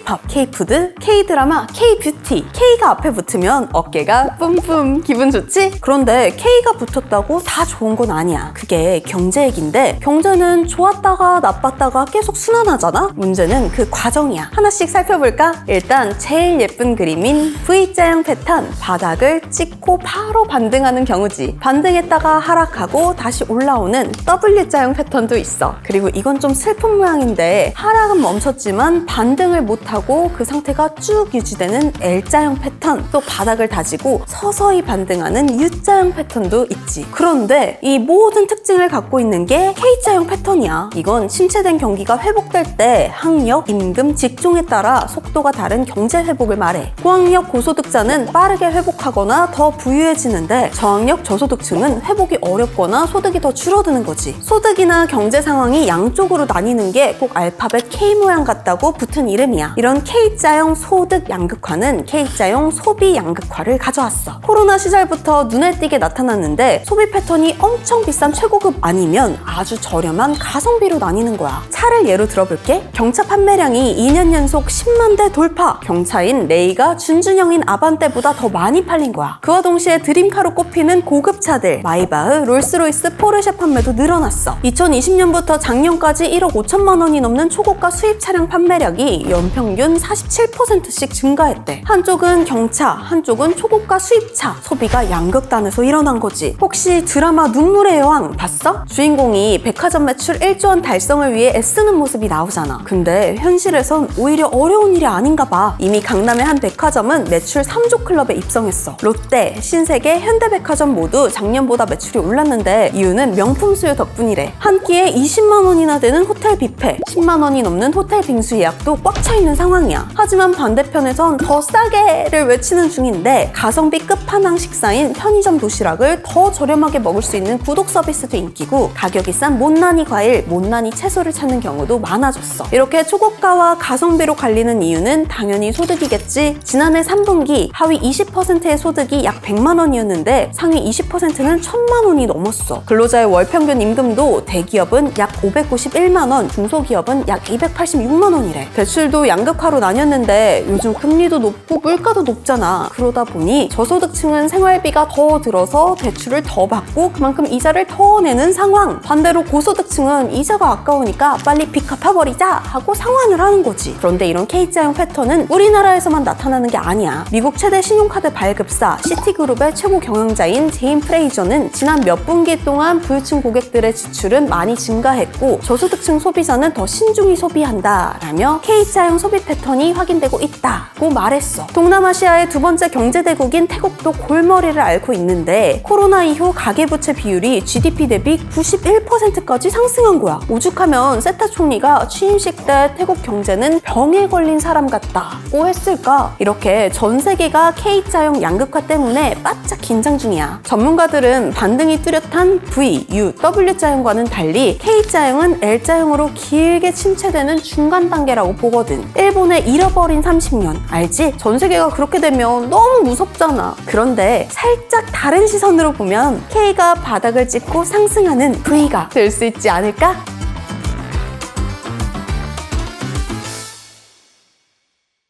K-팝, K-푸드, K-드라마, K-뷰티. K가 앞에 붙으면 어깨가 뿜뿜 기분 좋지? 그런데 K가 붙었다고 다 좋은 건 아니야. 그게 경제 얘기인데 경제는 좋았다가 나빴다가 계속 순환하잖아? 문제는 그 과정이야. 하나씩 살펴볼까? 일단 제일 예쁜 그림인 V자형 패턴. 바닥을 찍고 바로 반등하는 경우지. 반등했다가 하락하고 다시 올라오는 W자형 패턴도 있어. 그리고 이건 좀 슬픈 모양인데 하락은 멈췄지만 반등을 못하고 그 상태가 쭉 유지되는 L자형 패턴, 또 바닥을 다지고 서서히 반등하는 U자형 패턴도 있지. 그런데 이 모든 특징을 갖고 있는 게 K자형 패턴이야. 이건 침체된 경기가 회복될 때 학력, 임금, 직종에 따라 속도가 다른 경제 회복을 말해. 고학력, 고소득자는 빠르게 회복하거나 더 부유해지는데 저학력, 저소득층은 회복이 어렵거나 소득이 더 줄어드는 거지. 소득이나 경제 상황이 양쪽으로 나뉘는 게 꼭 알파벳 K 모양 같다고 붙은 이름이야. 이런 K자형 소득 양극화는 K자형 소비 양극화를 가져왔어. 코로나 시절부터 눈에 띄게 나타났는데 소비 패턴이 엄청 비싼 최고급 아니면 아주 저렴한 가성비로 나뉘는 거야. 차를 예로 들어볼게. 경차 판매량이 2년 연속 10만 대 돌파. 경차인 레이가 준준형인 아반떼보다 더 많이 팔린 거야. 그와 동시에 드림카로 꼽히는 고급차들 마이바흐, 롤스로이스, 포르쉐 판매도 늘어났어. 2020년부터 작년까지 1억 5천만 원이 넘는 초고가 수입 차량 판매량이 연평균 47%씩 증가했대. 한쪽은 경차, 한쪽은 초고가 수입차. 소비가 양극단에서 일어난 거지. 혹시 드라마 눈물의 여왕 봤어? 주인공이 백화점 매출 1조 원 달성을 위해 애쓰는 모습이 나오잖아. 근데 현실에선 오히려 어려운 일이 아닌가 봐. 이미 강남의 한 백화점은 매출 3조 클럽에 입성했어. 롯데, 신세계, 현대백화점 모두 작년보다 매출이 올랐는데 이유는 명품 수요 덕분이래. 한 끼에 20만 원이나 되는 호텔 뷔페, 10만 원이 넘는 호텔 빙수 예약도 꽉 차 있는 상황이야. 하지만 반대편에선 더 싸게를 외치는 중인데 가성비 끝판왕 식사인 편의점 도시락을 더 저렴하게 먹을 수 있는 구독 서비스도 인기고 가격이 싼 못난이 과일, 못난이 채소를 찾는 경우도 많아졌어. 이렇게 초고가와 가성비로 갈리는 이유는 당연히 소득이겠지. 지난해 3분기 하위 20%의 소득이 약 100만 원이었는데 상위 20%는 1000만 원이 넘었어. 근로자의 월 평균 임금도 대기업은 약 591만 원, 중소기업은 약 286만 원이래. 대출도 양극화로 나뉘었는데 요즘 금리도 높고 물가도 높잖아. 그러다 보니 저소득층은 생활비가 더 들어서 대출을 더 받고 그만큼 이자를 더 내는 상황. 반대로 고소득층은 이자가 아까우니까 빨리 빚 갚아버리자 하고 상환을 하는 거지. 그런데 이런 K자형 패턴은 우리나라에서만 나타나는 게 아니야. 미국 최대 신용카드 발급사 시티그룹의 최고 경영자인 제임 프레이저는 지난 몇 분기 동안 부유층 고객들의 지출은 많이 증가했고 저소득층 소비자는 더 신중히 소비한다 라며 K자형 소비 패턴이 확인되고 있다고 말했어. 동남아시아의 두 번째 경제대국인 태국도 골머리를 앓고 있는데 코로나 이후 가계부채 비율이 GDP 대비 91%까지 상승한 거야. 오죽하면 세타 총리가 취임식 때 태국 경제는 병에 걸린 사람 같다고 했을까? 이렇게 전 세계가 K자형 양극화 때문에 바짝 긴장 중이야. 전문가들은 반등이 뚜렷한 V, U, W자형과는 달리 K자형은 L자형으로 길게 침체되는 중간 단계라고 보거든. 일본의 잃어버린 30년 알지? 전 세계가 그렇게 되면 너무 무섭잖아. 그런데 살짝 다른 시선으로 보면 K가 바닥을 찍고 상승하는 V가 될 수 있지 않을까?